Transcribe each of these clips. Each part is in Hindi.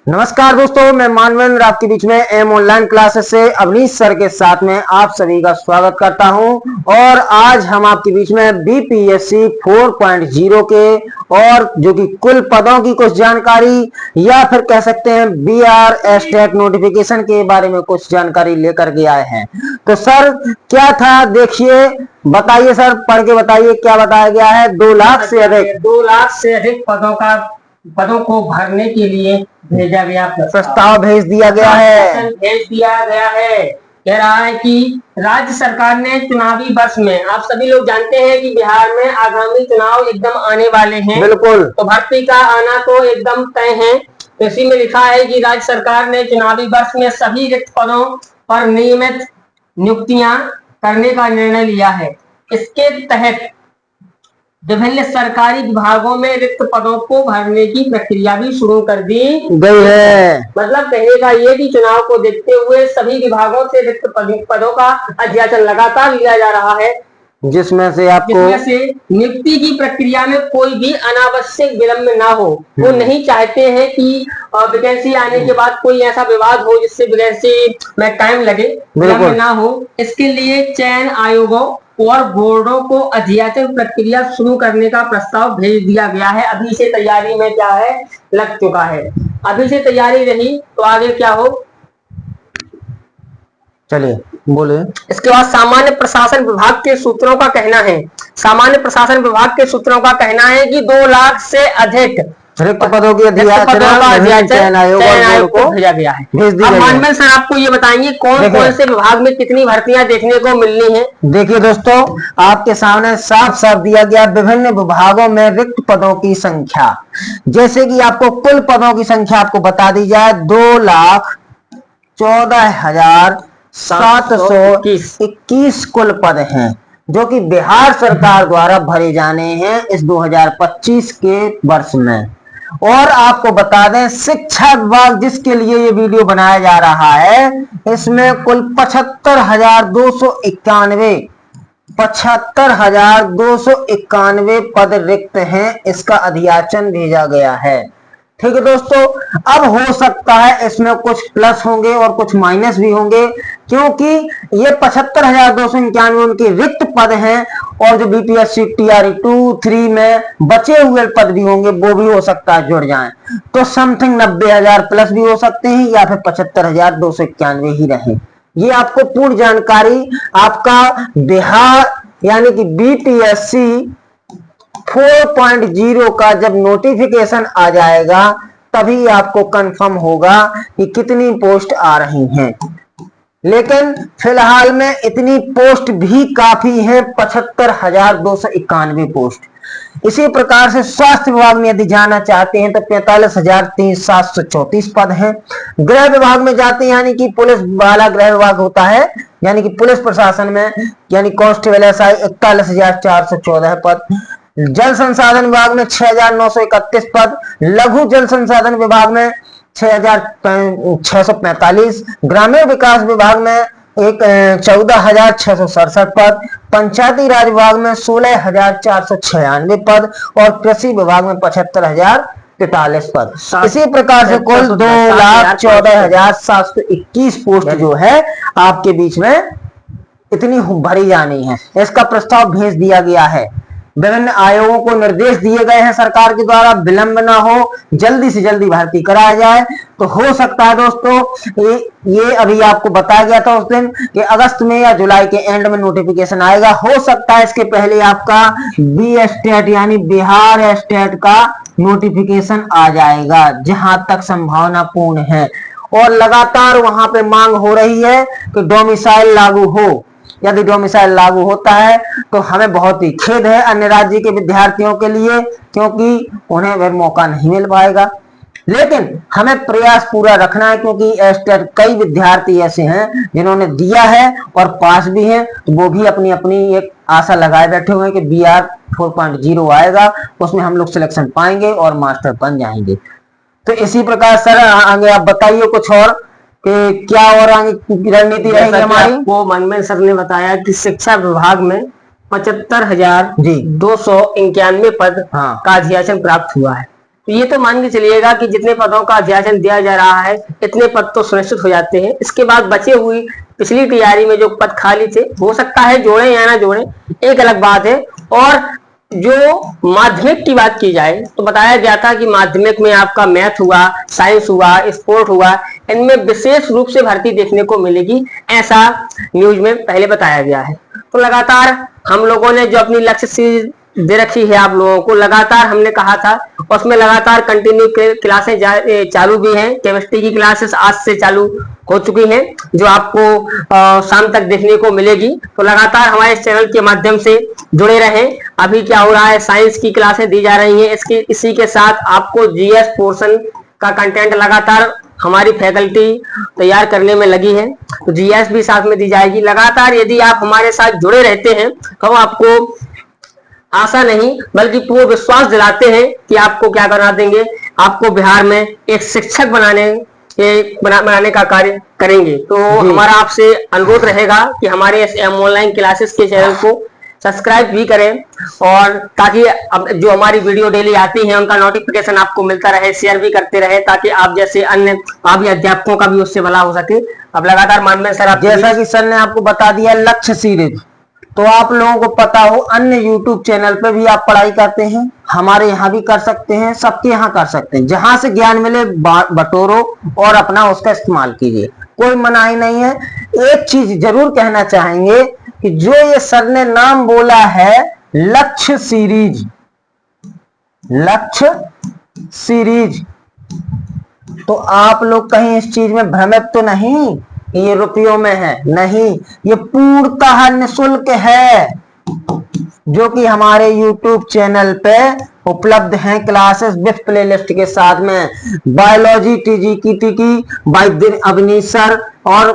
नमस्कार दोस्तों, मैं मानवेंद्र आपके बीच में एम ऑनलाइन क्लासेस से अवनीश सर के साथ में आप सभी का स्वागत करता हूं। और आज हम आपके बीच में बीपीएससी 4.0 के और जो कि कुल पदों की कुछ जानकारी या फिर कह सकते हैं बीआर एस्टेट नोटिफिकेशन के बारे में कुछ जानकारी लेकर के आए हैं। तो सर क्या था, देखिए बताइए सर, पढ़ के बताइए क्या बताया गया है। 2 लाख से अधिक पदों को भरने के लिए भेजा गया प्रस्ताव भेज दिया गया है। कह रहा है कि राज्य सरकार ने चुनावी वर्ष में, आप सभी लोग जानते हैं कि बिहार में आगामी चुनाव एकदम आने वाले हैं। बिल्कुल। तो भर्ती का आना तो एकदम तय है। तो इसी में लिखा है कि राज्य सरकार ने चुनावी वर्ष में सभी रिक्त पदों पर नियमित नियुक्तियां करने का निर्णय लिया है। इसके तहत विभिन्न सरकारी विभागों में रिक्त पदों को भरने की प्रक्रिया भी शुरू कर दी गई है। मतलब कहने का ये कि चुनाव को देखते हुए सभी विभागों से रिक्त पदों का अध्याचन लगातार लिया जा रहा है, जिसमें से नियुक्ति की प्रक्रिया में कोई भी अनावश्यक विलंब ना हो। वो नहीं चाहते हैं कि वैकेंसी आने के बाद कोई ऐसा विवाद हो जिससे वैकेंसी में टाइम लगे, विलंब ना हो। इसके लिए चयन आयोगों और बोर्डों को अध्याचन प्रक्रिया शुरू करने का प्रस्ताव भेज दिया गया है। अभी से तैयारी में क्या है, लग चुका है। अभी से तैयारी रही तो आगे क्या हो, चलिए बोले। इसके बाद सामान्य प्रशासन विभाग के सूत्रों का कहना है कि 2 लाख से अधिक रिक्त पदों की चयन आयोग को भेजा गया है। अब मानवेंद्र सर आपको ये बताएंगे कौन कौन से विभाग में कितनी भर्तियां देखने को मिलनी है। देखिए दोस्तों, आपके सामने साफ साफ दिया गया विभिन्न विभागों में रिक्त पदों की संख्या। जैसे कि आपको कुल पदों की संख्या आपको बता दी जाए, 2,14,721 कुल पद हैं जो कि बिहार सरकार द्वारा भरे जाने हैं इस 2025 के वर्ष में। और आपको बता दें, शिक्षा विभाग जिसके लिए ये वीडियो बनाया जा रहा है, इसमें कुल 75,291 पद रिक्त हैं। इसका अध्याचन भेजा गया है। ठीक है दोस्तों, अब हो सकता है इसमें कुछ प्लस होंगे और कुछ माइनस भी होंगे, क्योंकि ये 75,291 उनके रिक्त पद हैं और जो बीपीएससी टीआरई 2-3 में बचे हुए पद भी होंगे वो भी हो सकता है जुड़ जाएं। तो समथिंग 90,000 प्लस भी हो सकते हैं या फिर 75,291 ही रहे। ये आपको पूर्ण जानकारी आपका बिहार यानी कि बीपीएससी 4.0 का जब नोटिफिकेशन आ जाएगा तभी आपको कंफर्म होगा कि कितनी पोस्ट आ रही हैं। लेकिन फिलहाल में इतनी पोस्ट भी काफी है, 75,291 पोस्ट। इसी प्रकार से स्वास्थ्य विभाग में यदि जाना चाहते हैं तो 45,734 पद हैं। गृह विभाग में जाते हैं यानी कि पुलिस वाला गृह विभाग होता है, यानी कि पुलिस प्रशासन में यानी कांस्टेबल एसआई 41,414 पद। जल संसाधन विभाग में 6,931 पद। लघु जल संसाधन विभाग में 6,645। ग्रामीण विकास विभाग में 14,667 पद। पंचायती राज विभाग में 16,496 पद और कृषि विभाग में 75,043 पद। इसी प्रकार से कुल 2,14,721 पोस्ट जो है आपके बीच में इतनी भरी जानी है। इसका प्रस्ताव भेज दिया गया है। विभिन्न आयोगों को निर्देश दिए गए हैं सरकार के द्वारा, विलंब ना हो, जल्दी से जल्दी भर्ती कराया जाए। तो हो सकता है दोस्तों ये अभी आपको बताया गया था उस दिन कि अगस्त में या जुलाई के एंड में नोटिफिकेशन आएगा। हो सकता है इसके पहले आपका बी एस्टेट यानी बिहार एस्टेट का नोटिफिकेशन आ जाएगा, जहां तक संभावना पूर्ण है। और लगातार वहां पे मांग हो रही है कि डोमिसाइल लागू हो। यदि डोमिसाइल लागू होता है तो हमें बहुत ही खेद है अन्य राज्य के विद्यार्थियों के लिए, क्योंकि उन्हें वह मौका नहीं मिल पाएगा। लेकिन हमें प्रयास पूरा रखना है, क्योंकि एस्टेट कई विद्यार्थी ऐसे हैं जिन्होंने दिया है और पास भी हैं, तो वो भी अपनी अपनी एक आशा लगाए बैठे हुए हैं कि बीआर 4.0 आएगा, उसमें हम लोग सिलेक्शन पाएंगे और मास्टर बन जाएंगे। तो इसी प्रकार सर आगे आप बताइए कुछ और कि क्या और आगे रणनीति रहेगी हमारी। वो मनमेन सर ने बताया कि शिक्षा विभाग में 75,291 पद का अध्याचन प्राप्त हुआ है। ये तो मान के चलिएगा कि जितने पदों का अध्याचन दिया जा रहा है इतने पद तो सुनिश्चित हो जाते हैं। इसके बाद बचे हुई पिछली तैयारी में जो पद खाली थे, हो सकता है जोड़े या ना जोड़े, एक अलग बात है। और जो माध्यमिक की बात की जाए तो बताया गया था कि माध्यमिक में आपका मैथ हुआ, साइंस हुआ, स्पोर्ट हुआ, इनमें विशेष रूप से भर्ती देखने को मिलेगी, ऐसा न्यूज में पहले बताया गया है। तो लगातार हम लोगों ने जो अपनी लक्ष्य सीरीज दे रखी है आप लोगों को, लगातार हमने कहा था, उसमें लगातार कंटिन्यू क्लासें चालू भी हैं। केमिस्ट्री की क्लासेस आज से चालू हो चुकी हैं, जो आपको शाम तक देखने को मिलेगी। तो लगातार हमारे इस चैनल के माध्यम से जुड़े रहें। अभी क्या हो रहा है, साइंस की क्लासें दी जा रही हैं, इसी के साथ आपको जीएस पोर्शन का कंटेंट लगातार हमारी फैकल्टी तैयार करने में लगी है, तो जीएस भी साथ में दी जाएगी। लगातार यदि आप हमारे साथ जुड़े रहते हैं तो हम आपको आशा नहीं बल्कि पूर्ण विश्वास दिलाते हैं कि आपको क्या बना देंगे, आपको बिहार में एक शिक्षक बनाने का कार्य करेंगे। तो हमारा आपसे अनुरोध रहेगा कि हमारे इस ऑनलाइन क्लासेस के चैनल को सब्सक्राइब भी करें, और ताकि अब जो हमारी वीडियो डेली आती है उनका नोटिफिकेशन आपको मिलता रहे, शेयर भी करते रहे, ताकि आप जैसे अन्य भी अध्यापकों का भी उससे भला हो सके। अब लगातार मानवेंद्र सर, आप जैसा कि सर ने आपको बता दिया लक्ष्य सीरीज, तो आप लोगों को पता हो अन्य YouTube चैनल पे भी आप पढ़ाई करते हैं, हमारे यहाँ भी कर सकते हैं, सबके यहाँ कर सकते हैं। जहां से ज्ञान मिले बटोरो और अपना उसका इस्तेमाल कीजिए, कोई मनाही नहीं है। एक चीज जरूर कहना चाहेंगे कि जो ये सर ने नाम बोला है लक्ष्य सीरीज, लक्ष्य सीरीज, तो आप लोग कहीं इस चीज में भ्रमित तो नहीं ये रुपयों में है, नहीं, ये पूर्णतः निःशुल्क है, जो कि हमारे YouTube चैनल पे उपलब्ध हैं क्लासेस विथ प्लेलिस्ट के साथ में। बायोलॉजी टीजी की बाय अवनीश सर और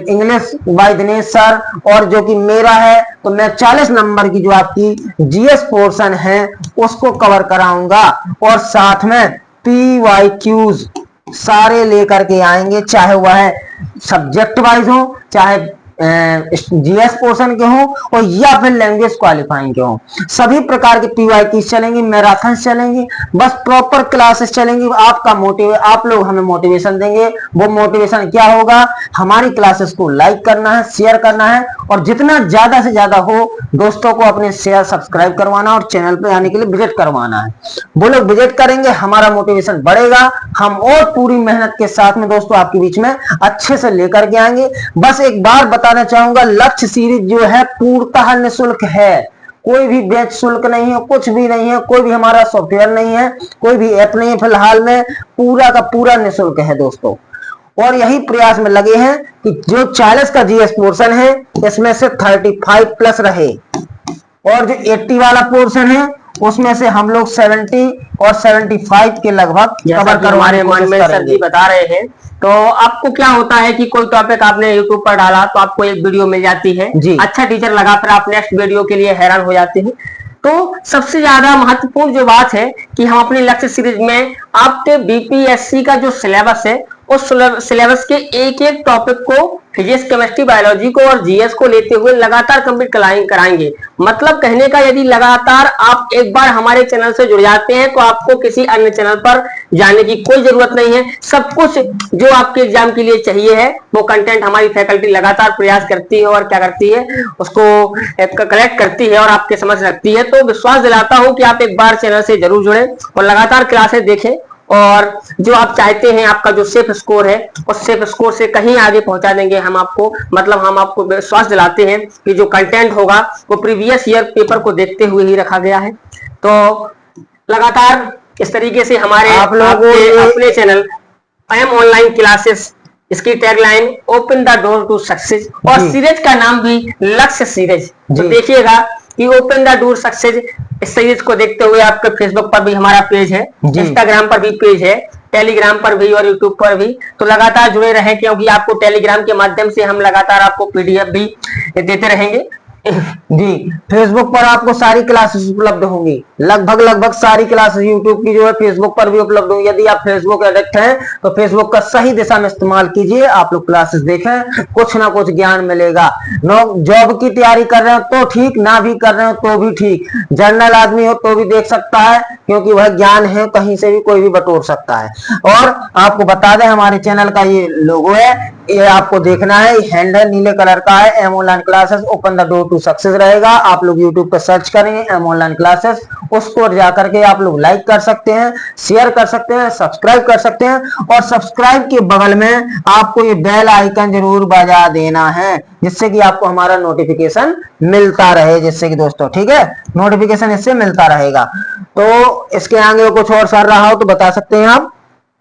इंग्लिश बाय दिनेश सर, और जो कि मेरा है तो मैं 40 नंबर की जो आपकी जीएस पोर्शन है उसको कवर कराऊंगा, और साथ में PYQs सारे लेकर के आएंगे, चाहे वह सब्जेक्ट वाइज हो, चाहे जीएस पोर्शन के हो, और या फिर लैंग्वेज क्वालिफाइंग के हो। सभी प्रकार के PYQs चलेंगी, मैराथन चलेंगी, बस प्रॉपर क्लासेस चलेंगी। आप लोग हमें मोटिवेशन देंगे। वो मोटिवेशन क्या होगा, हमारी क्लासेस को लाइक करना है, शेयर करना है, और जितना ज्यादा से ज्यादा हो दोस्तों को अपने शेयर सब्सक्राइब करवाना और चैनल पे आने के लिए विजिट करवाना है। वो लोग विजिट करेंगे, हमारा मोटिवेशन बढ़ेगा, हम और पूरी मेहनत के साथ में दोस्तों आपके बीच में अच्छे से लेकर के आएंगे। बस एक बार बताना चाहूंगा, लक्ष्य सीरीज जो है पूर्णतः निःशुल्क है, कोई भी बैच शुल्क नहीं है, कुछ भी नहीं है, कोई भी हमारा सॉफ्टवेयर नहीं है, कोई भी ऐप नहीं है, फिलहाल में पूरा का पूरा निःशुल्क है दोस्तों। और यही प्रयास में लगे हैं कि जो 40 का जीएस पोर्शन है इसमें से 35 प्लस रहे, और जो 80 वाला पोर्शन है उसमें से हम लोग 70 और 75 के लगभग कवर करवाने मानवेंद्र सर जी बता रहे हैं। तो आपको क्या होता है कि कोई टॉपिक आपने YouTube पर डाला तो आपको एक वीडियो मिल जाती है, अच्छा टीचर लगा, फिर आप नेक्स्ट वीडियो के लिए हैरान हो जाते हैं। तो सबसे ज्यादा महत्वपूर्ण जो बात है कि हम अपनी लक्ष्य सीरीज में आपके बीपीएससी का जो सिलेबस है उस सिलेबस के एक एक टॉपिक को, फिजिक्स, केमिस्ट्री, बायोलॉजी को और जीएस को लेते हुए लगातार कंप्लीट कराएंगे। मतलब कहने का, यदि लगातार आप एक बार हमारे चैनल से जुड़ जाते हैं तो आपको किसी अन्य चैनल पर जाने की कोई जरूरत नहीं है। सब कुछ जो आपके एग्जाम के लिए चाहिए है वो कंटेंट हमारी फैकल्टी लगातार प्रयास करती है, और क्या करती है, उसको कलेक्ट करती है और आपके समझ रखती है। तो विश्वास दिलाता हूं कि आप एक बार चैनल से जरूर जुड़े और लगातार क्लासेस देखें, और जो आप चाहते हैं आपका जो सेफ स्कोर है उस सेफ स्कोर से कहीं आगे पहुंचा देंगे हम आपको। मतलब हम आपको विश्वास दिलाते हैं कि जो कंटेंट होगा वो प्रीवियस ईयर पेपर को देखते हुए ही रखा गया है। तो लगातार इस तरीके से हमारे आप लोगों अपने चैनल IM ऑनलाइन क्लासेस, इसकी tagline open the door to success, और सीरीज का नाम भी लक्ष्य सीरीज। तो देखिएगा कि ओपन द डोर सक्सेस, इस सीरीज को देखते हुए आपके फेसबुक पर भी हमारा पेज है, इंस्टाग्राम पर भी पेज है, टेलीग्राम पर भी और यूट्यूब पर भी। तो लगातार जुड़े रहें, क्योंकि आपको टेलीग्राम के माध्यम से हम लगातार आपको PDF भी देते रहेंगे। जी, फेसबुक पर आपको सारी क्लासेस उपलब्ध होंगी, लगभग सारी क्लासेस यूट्यूब की जो है फेसबुक पर भी उपलब्ध होंगी। यदि आप फेसबुक एडिक्ट हैं तो फेसबुक का सही दिशा में इस्तेमाल कीजिए, आप लोग क्लासेस देखें, कुछ ना कुछ ज्ञान मिलेगा। जॉब की तैयारी कर रहे हो तो ठीक, ना भी कर रहे हो तो भी ठीक, जनरल आदमी हो तो भी देख सकता है, क्योंकि वह ज्ञान है, कहीं से भी कोई भी बटोर सकता है। और आपको बता दें, हमारे चैनल का ये लोगो है, ये आपको देखना है, हैंड है, नीले कलर का है, M online classes open the door to success रहेगा। आप लोग यूट्यूब पर सर्च करेंगे एम ऑनलाइन क्लासेस, उसको जाकर के आप लोग लाइक कर सकते हैं, शेयर कर सकते हैं, सब्सक्राइब कर सकते हैं, और सब्सक्राइब के बगल में आपको ये बेल आइकन जरूर बजा देना है, जिससे कि आपको हमारा नोटिफिकेशन मिलता रहे, जिससे कि दोस्तों ठीक है, नोटिफिकेशन इससे मिलता रहेगा। तो इसके आगे कुछ और सर रहा हो तो बता सकते हैं आप।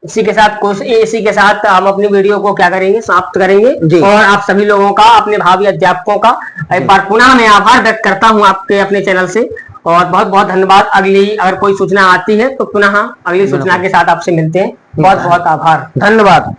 इसी के साथ हम अपनी वीडियो को क्या करेंगे, समाप्त करेंगे जी। और आप सभी लोगों का, अपने भावी अध्यापकों का एक बार पुनः मैं आभार व्यक्त करता हूं आपके अपने चैनल से, और बहुत बहुत धन्यवाद। अगली अगर कोई सूचना आती है तो पुनः अगली सूचना के साथ आपसे मिलते हैं। बहुत बहुत आभार, धन्यवाद।